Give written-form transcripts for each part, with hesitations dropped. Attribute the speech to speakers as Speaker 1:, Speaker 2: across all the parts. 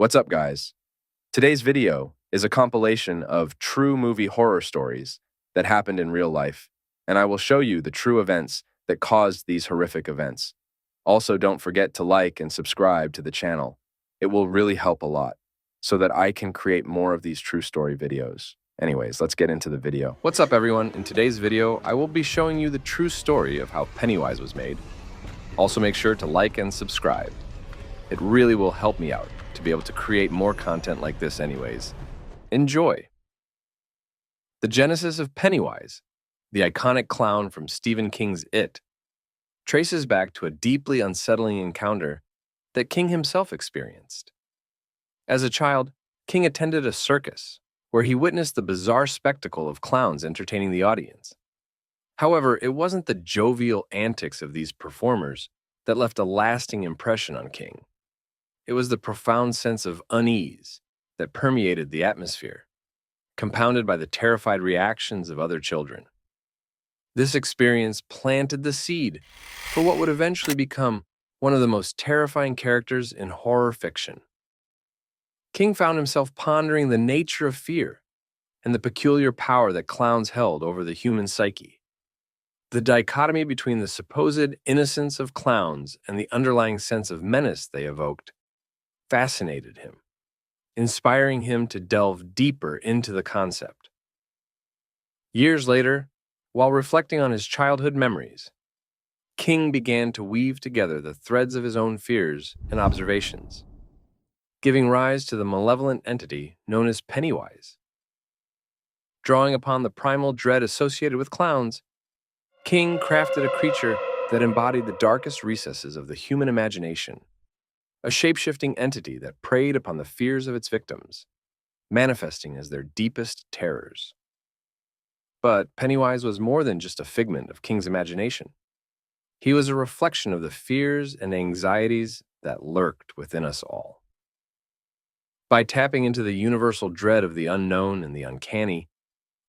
Speaker 1: What's up, guys? Today's video is a compilation of true movie horror stories that happened in real life, and I will show you the true events that caused these horrific events. Also, don't forget to like and subscribe to the channel. It will really help a lot so that I can create more of these true story videos. Anyways, let's get into the video. What's up, everyone? In today's video, I will be showing you the true story of how Pennywise was made. Also, make sure to like and subscribe. It really will help me out to be able to create more content like this anyways. Enjoy! The genesis of Pennywise, the iconic clown from Stephen King's It, traces back to a deeply unsettling encounter that King himself experienced. As a child, King attended a circus where he witnessed the bizarre spectacle of clowns entertaining the audience. However, it wasn't the jovial antics of these performers that left a lasting impression on King. It was the profound sense of unease that permeated the atmosphere, compounded by the terrified reactions of other children. This experience planted the seed for what would eventually become one of the most terrifying characters in horror fiction. King found himself pondering the nature of fear and the peculiar power that clowns held over the human psyche. The dichotomy between the supposed innocence of clowns and the underlying sense of menace they evoked fascinated him, inspiring him to delve deeper into the concept. Years later, while reflecting on his childhood memories, King began to weave together the threads of his own fears and observations, giving rise to the malevolent entity known as Pennywise. Drawing upon the primal dread associated with clowns, King crafted a creature that embodied the darkest recesses of the human imagination, a shape-shifting entity that preyed upon the fears of its victims, manifesting as their deepest terrors. But Pennywise was more than just a figment of King's imagination. He was a reflection of the fears and anxieties that lurked within us all. By tapping into the universal dread of the unknown and the uncanny,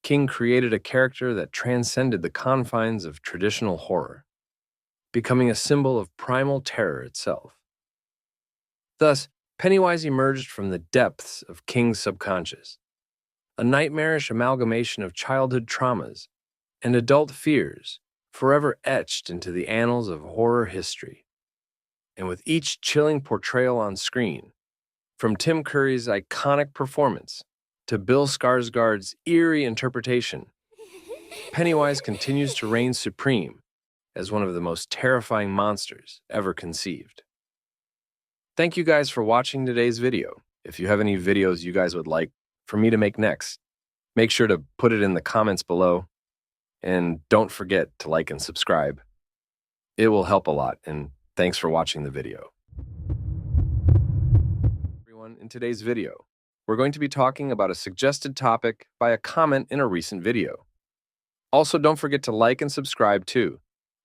Speaker 1: King created a character that transcended the confines of traditional horror, becoming a symbol of primal terror itself. Thus, Pennywise emerged from the depths of King's subconscious, a nightmarish amalgamation of childhood traumas and adult fears forever etched into the annals of horror history. And with each chilling portrayal on screen, from Tim Curry's iconic performance to Bill Skarsgård's eerie interpretation, Pennywise continues to reign supreme as one of the most terrifying monsters ever conceived. Thank you guys for watching today's video. If you have any videos you guys would like for me to make next, make sure to put it in the comments below, and don't forget to like and subscribe. It will help a lot, and thanks for watching the video. Everyone, in today's video, we're going to be talking about a suggested topic by a comment in a recent video. Also, don't forget to like and subscribe too.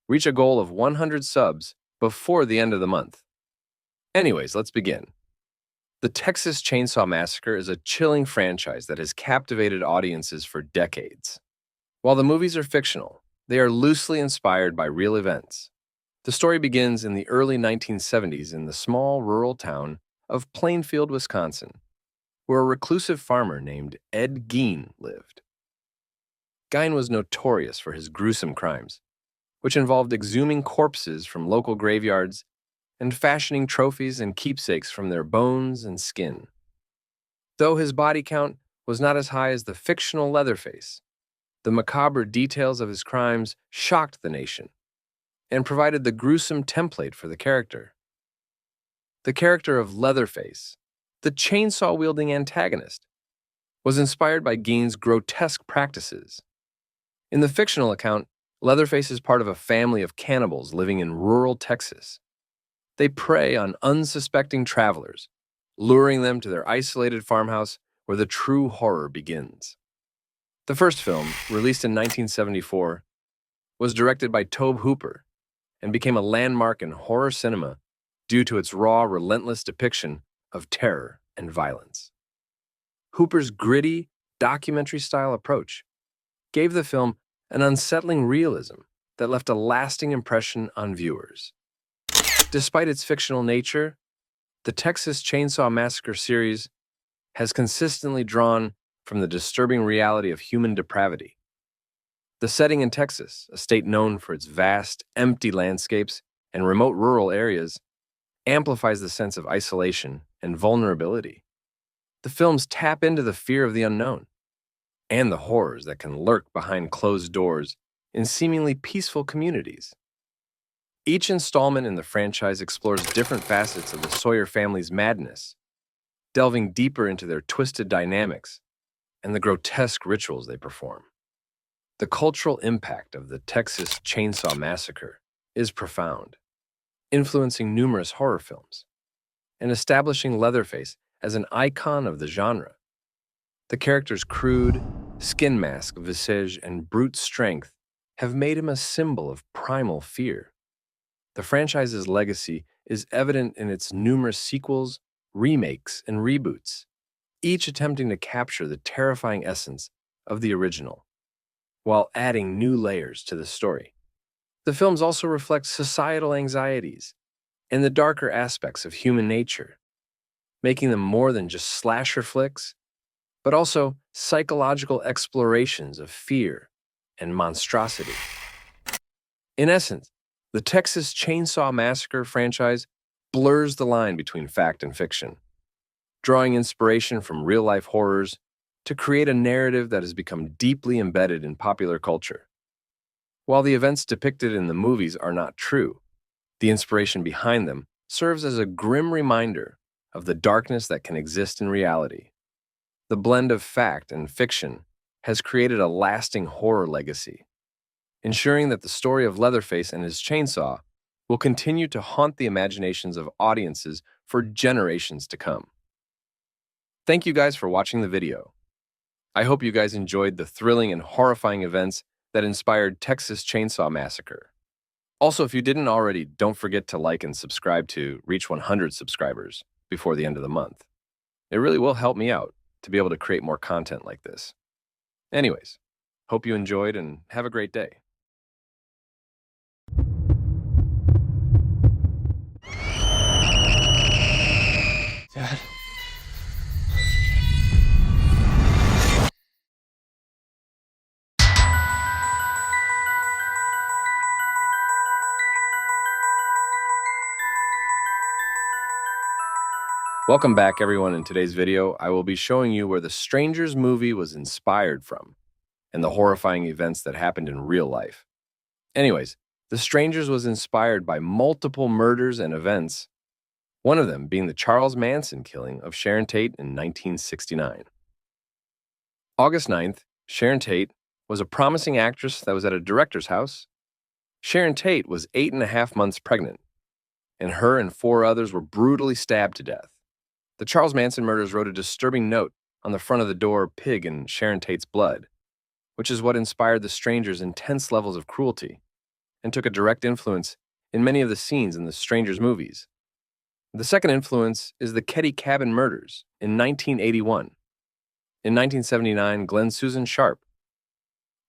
Speaker 1: Reach a goal of 100 subs before the end of the month. Anyways, let's begin. The Texas Chainsaw Massacre is a chilling franchise that has captivated audiences for decades. While the movies are fictional, they are loosely inspired by real events. The story begins in the early 1970s in the small rural town of Plainfield, Wisconsin, where a reclusive farmer named Ed Gein lived. Gein was notorious for his gruesome crimes, which involved exhuming corpses from local graveyards and fashioning trophies and keepsakes from their bones and skin. Though his body count was not as high as the fictional Leatherface, the macabre details of his crimes shocked the nation and provided the gruesome template for the character. The character of Leatherface, the chainsaw-wielding antagonist, was inspired by Gein's grotesque practices. In the fictional account, Leatherface is part of a family of cannibals living in rural Texas. They prey on unsuspecting travelers, luring them to their isolated farmhouse where the true horror begins. The first film, released in 1974, was directed by Tobe Hooper and became a landmark in horror cinema due to its raw, relentless depiction of terror and violence. Hooper's gritty, documentary-style approach gave the film an unsettling realism that left a lasting impression on viewers. Despite its fictional nature, The Texas Chainsaw Massacre series has consistently drawn from the disturbing reality of human depravity. The setting in Texas, a state known for its vast, empty landscapes and remote rural areas, amplifies the sense of isolation and vulnerability. The films tap into the fear of the unknown and the horrors that can lurk behind closed doors in seemingly peaceful communities. Each installment in the franchise explores different facets of the Sawyer family's madness, delving deeper into their twisted dynamics and the grotesque rituals they perform. The cultural impact of the Texas Chainsaw Massacre is profound, influencing numerous horror films and establishing Leatherface as an icon of the genre. The character's crude, skin mask visage and brute strength have made him a symbol of primal fear. The franchise's legacy is evident in its numerous sequels, remakes, and reboots, each attempting to capture the terrifying essence of the original, while adding new layers to the story. The films also reflect societal anxieties and the darker aspects of human nature, making them more than just slasher flicks, but also psychological explorations of fear and monstrosity. In essence, the Texas Chainsaw Massacre franchise blurs the line between fact and fiction, drawing inspiration from real-life horrors to create a narrative that has become deeply embedded in popular culture. While the events depicted in the movies are not true, the inspiration behind them serves as a grim reminder of the darkness that can exist in reality. The blend of fact and fiction has created a lasting horror legacy, ensuring that the story of Leatherface and his chainsaw will continue to haunt the imaginations of audiences for generations to come. Thank you guys for watching the video. I hope you guys enjoyed the thrilling and horrifying events that inspired Texas Chainsaw Massacre. Also, if you didn't already, don't forget to like and subscribe to reach 100 subscribers before the end of the month. It really will help me out to be able to create more content like this. Anyways, hope you enjoyed and have a great day.
Speaker 2: Dad.
Speaker 1: Welcome back, everyone. In today's video, I will be showing you where the Strangers movie was inspired from and the horrifying events that happened in real life. Anyways, The Strangers was inspired by multiple murders and events, one of them being the Charles Manson killing of Sharon Tate in 1969. August 9th, Sharon Tate was a promising actress that was at a director's house. Sharon Tate was 8.5 months pregnant, and her and 4 others were brutally stabbed to death. The Charles Manson murders wrote a disturbing note on the front of the door, "Pig in Sharon Tate's blood," which is what inspired the Strangers' intense levels of cruelty and took a direct influence in many of the scenes in the Strangers movies. The second influence is the Ketty Cabin murders in 1981. In 1979, Glenn Susan Sharp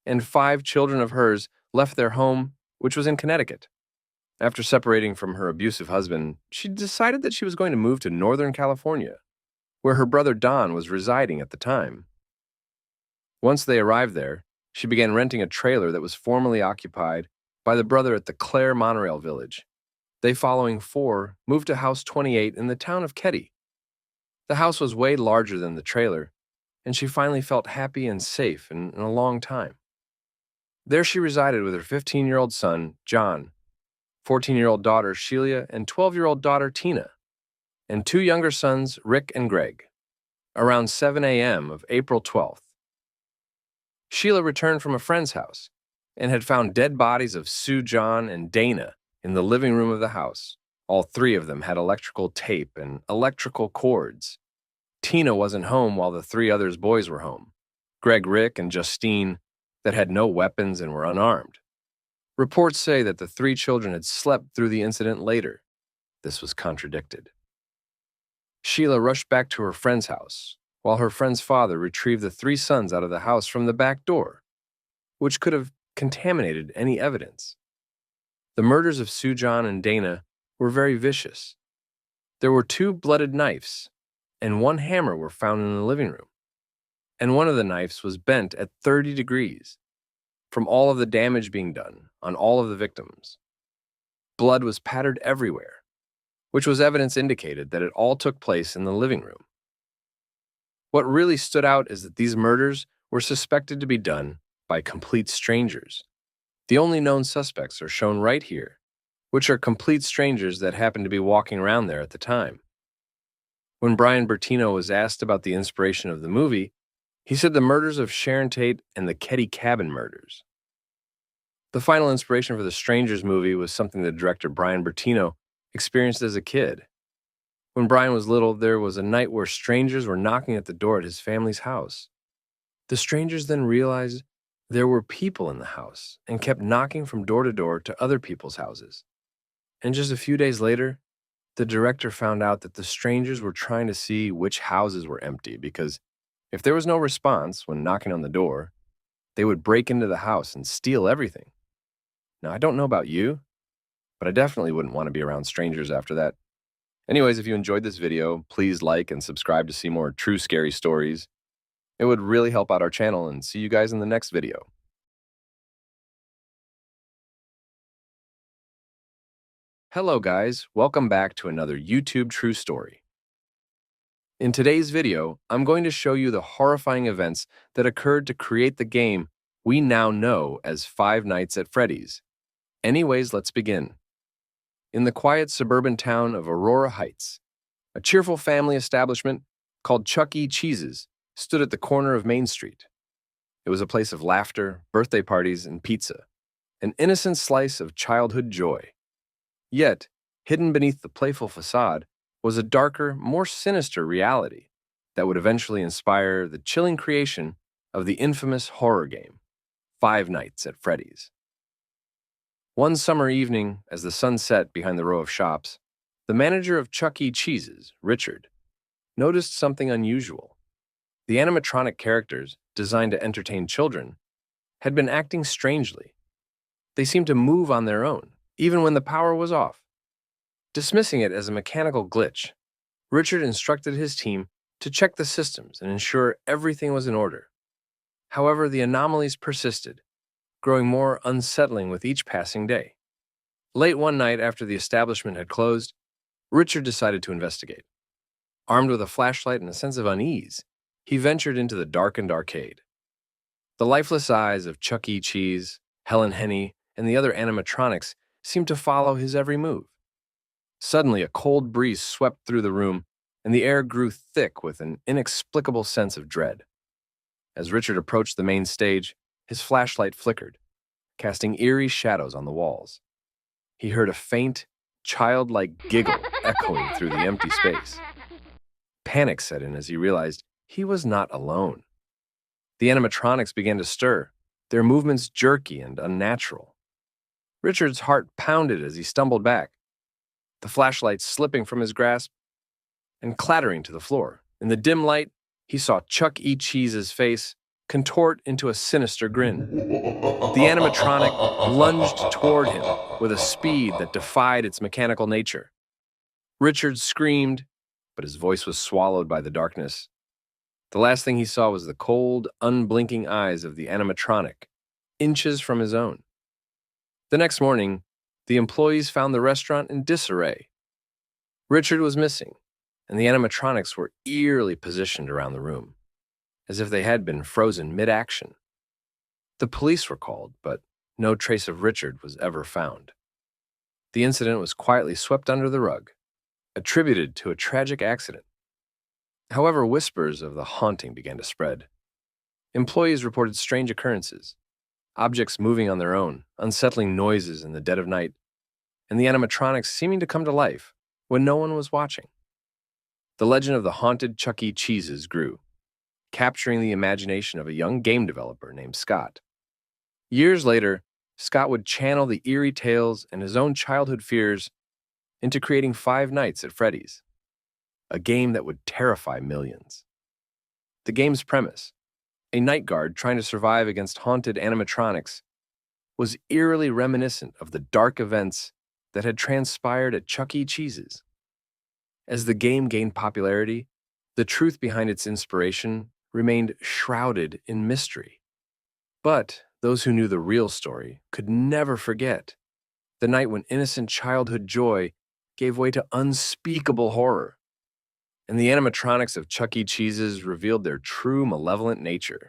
Speaker 1: and 5 children of hers left their home, which was in Connecticut. After separating from her abusive husband, she decided that she was going to move to Northern California, where her brother Don was residing at the time. Once they arrived there, she began renting a trailer that was formerly occupied by the brother at the Clare Monorail Village. They, following 4, moved to House 28 in the town of Ketty. The house was way larger than the trailer, and she finally felt happy and safe in a long time. There she resided with her 15-year-old son, John, 14-year-old daughter, Sheila, and 12-year-old daughter, Tina, and 2 younger sons, Rick and Greg. Around 7 a.m. of April 12th, Sheila returned from a friend's house and had found dead bodies of Sue, John, and Dana in the living room of the house. All 3 of them had electrical tape and electrical cords. Tina wasn't home while the 3 others boys were home. Greg, Rick, and Justine that had no weapons and were unarmed. Reports say that the 3 children had slept through the incident later. This was contradicted. Sheila rushed back to her friend's house, while her friend's father retrieved the 3 sons out of the house from the back door, which could have contaminated any evidence. The murders of Sue, John, and Dana were very vicious. There were 2 blooded knives and 1 hammer were found in the living room, and one of the knives was bent at 30 degrees from all of the damage being done on all of the victims. Blood was pattered everywhere, which was evidence indicated that it all took place in the living room. What really stood out is that these murders were suspected to be done by complete strangers. The only known suspects are shown right here, which are complete strangers that happened to be walking around there at the time. When Brian Bertino was asked about the inspiration of the movie, he said the murders of Sharon Tate and the Ketty Cabin murders. The final inspiration for the Strangers movie was something the director Brian Bertino experienced as a kid. When Brian was little, there was a night where strangers were knocking at the door at his family's house. The strangers then realized there were people in the house and kept knocking from door to other people's houses. And just a few days later, the director found out that the strangers were trying to see which houses were empty because if there was no response when knocking on the door, they would break into the house and steal everything. Now, I don't know about you, but I definitely wouldn't want to be around strangers after that. Anyways, if you enjoyed this video, please like and subscribe to see more true scary stories. It would really help out our channel, and see you guys in the next video. Hello guys, welcome back to another YouTube true story. In today's video, I'm going to show you the horrifying events that occurred to create the game we now know as Five Nights at Freddy's. Anyways, let's begin. In the quiet suburban town of Aurora Heights, a cheerful family establishment called Chuck E. Cheese's stood at the corner of Main Street. It was a place of laughter, birthday parties, and pizza, an innocent slice of childhood joy. Yet, hidden beneath the playful facade was a darker, more sinister reality that would eventually inspire the chilling creation of the infamous horror game, Five Nights at Freddy's. One summer evening, as the sun set behind the row of shops, the manager of Chuck E. Cheese's, Richard, noticed something unusual. The animatronic characters, designed to entertain children, had been acting strangely. They seemed to move on their own, even when the power was off. Dismissing it as a mechanical glitch, Richard instructed his team to check the systems and ensure everything was in order. However, the anomalies persisted, growing more unsettling with each passing day. Late one night after the establishment had closed, Richard decided to investigate. Armed with a flashlight and a sense of unease, he ventured into the darkened arcade. The lifeless eyes of Chuck E. Cheese, Helen Henny, and the other animatronics seemed to follow his every move. Suddenly, a cold breeze swept through the room, and the air grew thick with an inexplicable sense of dread. As Richard approached the main stage, his flashlight flickered, casting eerie shadows on the walls. He heard a faint, childlike giggle echoing through the empty space. Panic set in as he realized he was not alone. The animatronics began to stir, their movements jerky and unnatural. Richard's heart pounded as he stumbled back, the flashlight slipping from his grasp and clattering to the floor. In the dim light, he saw Chuck E. Cheese's face contort into a sinister grin. The animatronic lunged toward him with a speed that defied its mechanical nature. Richard screamed, but his voice was swallowed by the darkness. The last thing he saw was the cold, unblinking eyes of the animatronic, inches from his own. The next morning, the employees found the restaurant in disarray. Richard was missing, and the animatronics were eerily positioned around the room, as if they had been frozen mid-action. The police were called, but no trace of Richard was ever found. The incident was quietly swept under the rug, attributed to a tragic accident. However, whispers of the haunting began to spread. Employees reported strange occurrences, objects moving on their own, unsettling noises in the dead of night, and the animatronics seeming to come to life when no one was watching. The legend of the haunted Chuck E. Cheese's grew, capturing the imagination of a young game developer named Scott. Years later, Scott would channel the eerie tales and his own childhood fears into creating Five Nights at Freddy's, a game that would terrify millions. The game's premise, a night guard trying to survive against haunted animatronics, was eerily reminiscent of the dark events that had transpired at Chuck E. Cheese's. As the game gained popularity, the truth behind its inspiration remained shrouded in mystery. But those who knew the real story could never forget the night when innocent childhood joy gave way to unspeakable horror, and the animatronics of Chuck E. Cheese's revealed their true malevolent nature.